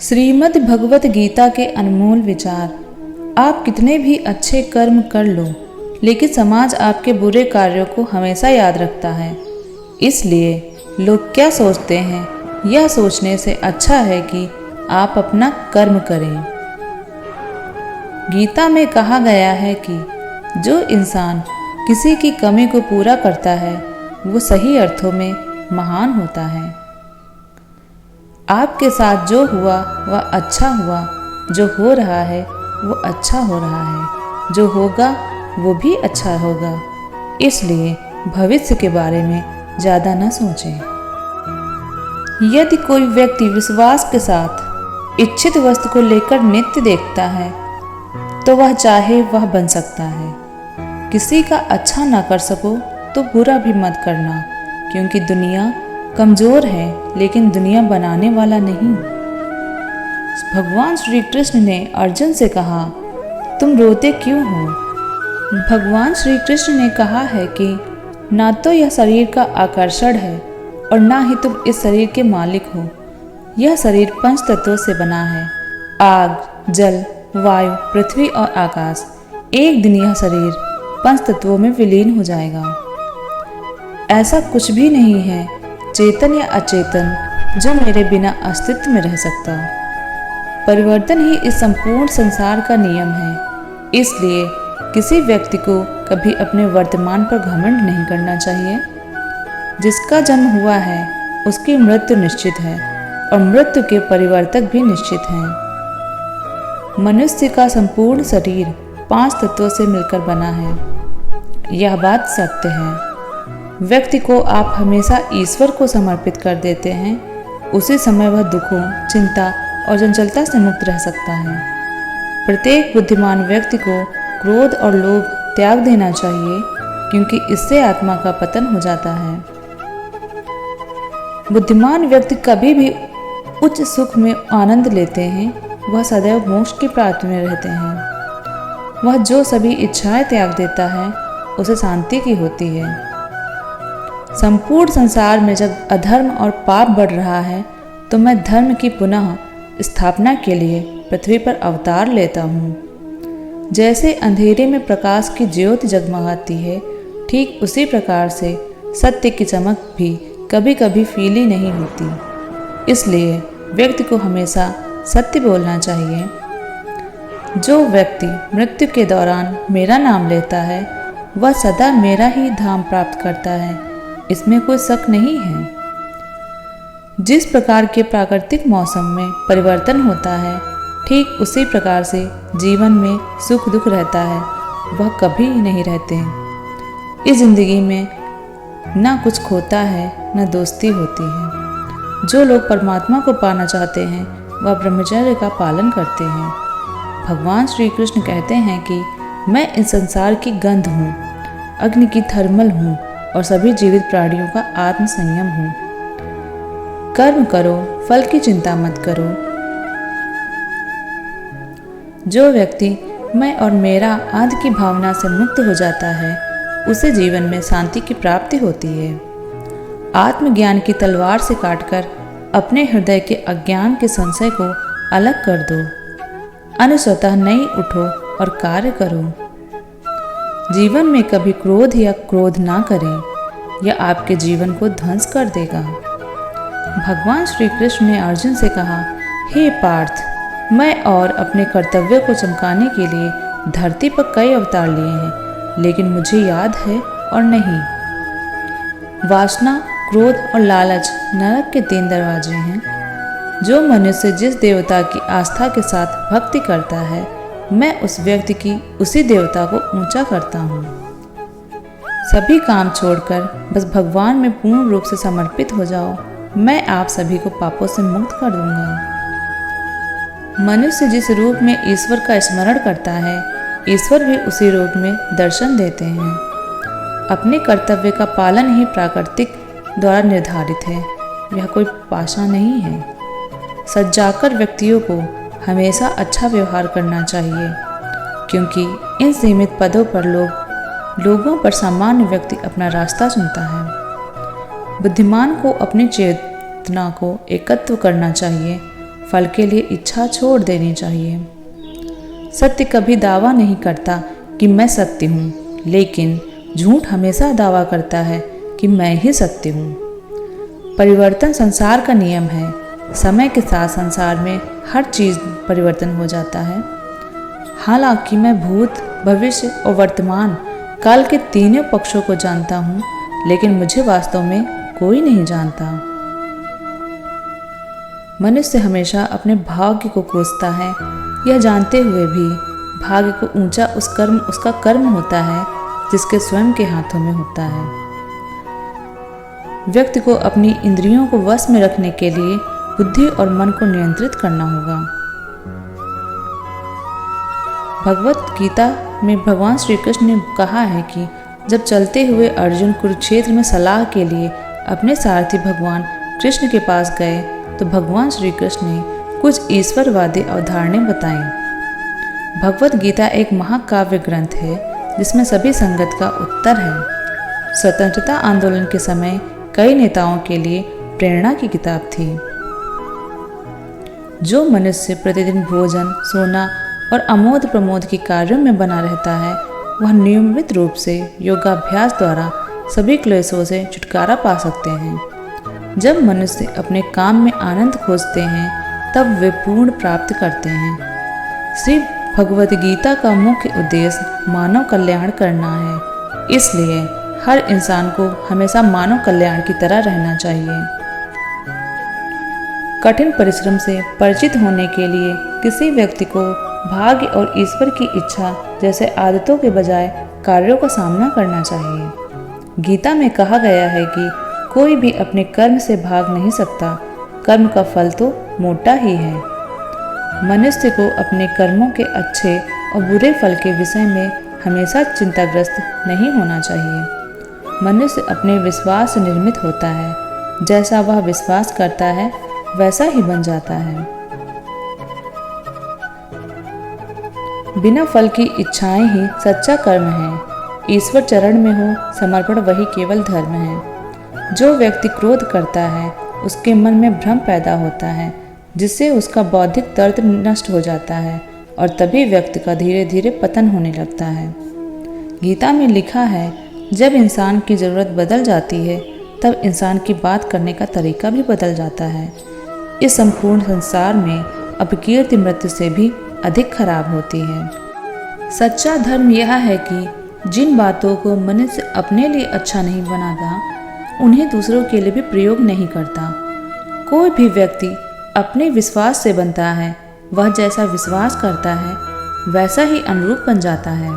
श्रीमद् भगवत गीता के अनमोल विचार। आप कितने भी अच्छे कर्म कर लो, लेकिन समाज आपके बुरे कार्यों को हमेशा याद रखता है। इसलिए लोग क्या सोचते हैं, यह सोचने से अच्छा है कि आप अपना कर्म करें। गीता में कहा गया है कि जो इंसान किसी की कमी को पूरा करता है, वो सही अर्थों में महान होता है। आपके साथ जो हुआ वह अच्छा हुआ, जो हो रहा है वो अच्छा हो रहा है, जो होगा वो भी अच्छा होगा। इसलिए भविष्य के बारे में ज़्यादा न सोचें। यदि कोई व्यक्ति विश्वास के साथ इच्छित वस्तु को लेकर नित्य देखता है, तो वह चाहे वह बन सकता है। किसी का अच्छा ना कर सको तो बुरा भी मत करना, क्योंकि दुनिया कमज़ोर है, लेकिन दुनिया बनाने वाला नहीं। भगवान श्री कृष्ण ने अर्जुन से कहा, तुम रोते क्यों हो? भगवान श्री कृष्ण ने कहा है कि ना तो यह शरीर का आकर्षण है और ना ही तुम इस शरीर के मालिक हो। यह शरीर 5 तत्वों से बना है, आग, जल, वायु, पृथ्वी और आकाश। एक दिन यह शरीर 5 तत्वों में विलीन हो जाएगा। ऐसा कुछ भी नहीं है, चेतन या अचेतन, जो मेरे बिना अस्तित्व में रह सकता। परिवर्तन ही इस संपूर्ण संसार का नियम है। इसलिए किसी व्यक्ति को कभी अपने वर्तमान पर घमंड नहीं करना चाहिए। जिसका जन्म हुआ है उसकी मृत्यु निश्चित है, और मृत्यु के परिवर्तक भी निश्चित हैं। मनुष्य का संपूर्ण शरीर 5 तत्वों से मिलकर बना है। यह बात सत्य है। व्यक्ति को आप हमेशा ईश्वर को समर्पित कर देते हैं, उसी समय वह दुखों, चिंता और चंचलता से मुक्त रह सकता है। प्रत्येक बुद्धिमान व्यक्ति को क्रोध और लोभ त्याग देना चाहिए, क्योंकि इससे आत्मा का पतन हो जाता है। बुद्धिमान व्यक्ति कभी भी उच्च सुख में आनंद लेते हैं, वह सदैव मोक्ष की प्राप्ति में रहते हैं। वह जो सभी इच्छाएं त्याग देता है, उसे शांति की होती है। संपूर्ण संसार में जब अधर्म और पाप बढ़ रहा है, तो मैं धर्म की पुनः स्थापना के लिए पृथ्वी पर अवतार लेता हूँ। जैसे अंधेरे में प्रकाश की ज्योति जगमगाती है, ठीक उसी प्रकार से सत्य की चमक भी कभी कभी फीली नहीं होती। इसलिए व्यक्ति को हमेशा सत्य बोलना चाहिए। जो व्यक्ति मृत्यु के दौरान मेरा नाम लेता है, वह सदा मेरा ही धाम प्राप्त करता है, इसमें कोई शक नहीं है। जिस प्रकार के प्राकृतिक मौसम में परिवर्तन होता है, ठीक उसी प्रकार से जीवन में सुख दुख रहता है, वह कभी नहीं रहते। इस जिंदगी में ना कुछ खोता है, ना दोस्ती होती है। जो लोग परमात्मा को पाना चाहते हैं, वह ब्रह्मचर्य का पालन करते हैं। भगवान श्री कृष्ण कहते हैं कि मैं इस संसार की गंध हूँ, अग्नि की थर्मल हूँ और सभी जीवित प्राणियों का आत्म संयम हूँ। कर्म करो, फल की चिंता मत करो। जो व्यक्ति मैं और मेरा आदि की भावना से मुक्त हो जाता है, उसे जीवन में शांति की प्राप्ति होती है। आत्मज्ञान की तलवार से काटकर अपने हृदय के अज्ञान के संशय को अलग कर दो। अनुस्वतः नहीं उठो और कार्य करो। जीवन में कभी क्रोध या क्रोध ना करें, यह आपके जीवन को ध्वंस कर देगा। भगवान श्री कृष्ण ने अर्जुन से कहा, हे पार्थ, मैं और अपने कर्तव्य को चमकाने के लिए धरती पर कई अवतार लिए हैं, लेकिन मुझे याद है और नहीं। वासना, क्रोध और लालच नरक के 3 दरवाजे हैं। जो मनुष्य जिस देवता की आस्था के साथ भक्ति करता है, मैं उस व्यक्ति की उसी देवता को ऊंचा करता हूँ। सभी काम छोड़कर बस भगवान में पूर्ण रूप से समर्पित हो जाओ, मैं आप सभी को पापों से मुक्त कर दूंगा। मनुष्य जिस रूप में ईश्वर का स्मरण करता है, ईश्वर भी उसी रूप में दर्शन देते हैं। अपने कर्तव्य का पालन ही प्राकृतिक द्वारा निर्धारित है, यह कोई पाशा नहीं है। सज्जाकर व्यक्तियों को हमेशा अच्छा व्यवहार करना चाहिए, क्योंकि इन सीमित पदों पर लोगों पर सामान्य व्यक्ति अपना रास्ता चुनता है। बुद्धिमान को अपनी चेतना को एकत्व करना चाहिए, फल के लिए इच्छा छोड़ देनी चाहिए। सत्य कभी दावा नहीं करता कि मैं सत्य हूँ, लेकिन झूठ हमेशा दावा करता है कि मैं ही सत्य हूँ। परिवर्तन संसार का नियम है। समय के साथ संसार में हर चीज़ परिवर्तन हो जाता है। हालांकि मैं भूत, भविष्य और वर्तमान काल के तीनों पक्षों को जानता हूँ, लेकिन मुझे वास्तव में कोई नहीं जानता। मनुष्य हमेशा अपने भाग्य को कोसता है, यह जानते हुए भी भाग्य को ऊंचा उसका कर्म होता है जिसके स्वयं के हाथों में होता है। व्यक्ति को अपनी इंद्रियों को वश में रखने के लिए बुद्धि और मन को नियंत्रित करना होगा। भगवत गीता में भगवान श्री कृष्ण ने कहा है कि जब चलते हुए अर्जुन कुरुक्षेत्र में सलाह के लिए अपने सारथी भगवान कृष्ण के पास गए तो भगवान श्री कृष्ण ने कुछ ईश्वरवादी अवधारणाएं बताईं। भगवत गीता एक महाकाव्य ग्रंथ है जिसमें सभी संगत का उत्तर है। स्वतंत्रता आंदोलन के समय कई नेताओं के लिए प्रेरणा की किताब थी। जो मनुष्य प्रतिदिन भोजन, सोना और अमोद प्रमोद के कार्यों में बना रहता है, वह नियमित रूप से योगाभ्यास द्वारा सभी क्लेशों से छुटकारा पा सकते हैं। जब मनुष्य अपने काम में आनंद खोजते हैं, तब वे पूर्ण प्राप्त करते हैं। श्री भगवद गीता का मुख्य उद्देश्य मानव कल्याण करना है, इसलिए हर इंसान को हमेशा मानव कल्याण की तरह रहना चाहिए। कठिन परिश्रम से परिचित होने के लिए किसी व्यक्ति को भाग्य और ईश्वर की इच्छा जैसे आदतों के बजाय कार्यों का सामना करना चाहिए। गीता में कहा गया है कि कोई भी अपने कर्म से भाग नहीं सकता, कर्म का फल तो मोटा ही है। मनुष्य को अपने कर्मों के अच्छे और बुरे फल के विषय में हमेशा चिंताग्रस्त नहीं होना चाहिए। मनुष्य अपने विश्वास से निर्मित होता है, जैसा वह विश्वास करता है वैसा ही बन जाता है। बिना फल की इच्छाएं ही सच्चा कर्म है। ईश्वर चरण में हो समर्पण वही केवल धर्म है। जो व्यक्ति क्रोध करता है उसके मन में भ्रम पैदा होता है, जिससे उसका बौद्धिक तर्क नष्ट हो जाता है और तभी व्यक्ति का धीरे धीरे पतन होने लगता है। गीता में लिखा है, जब इंसान की ज़रूरत बदल जाती है तब इंसान की बात करने का तरीका भी बदल जाता है। इस संपूर्ण संसार में अपकीर्ति मृत्यु से भी अधिक खराब होती है। सच्चा धर्म यह है कि जिन बातों को मनुष्य अपने लिए अच्छा नहीं बनाता, उन्हें दूसरों के लिए भी प्रयोग नहीं करता। कोई भी व्यक्ति अपने विश्वास से बनता है, वह जैसा विश्वास करता है वैसा ही अनुरूप बन जाता है।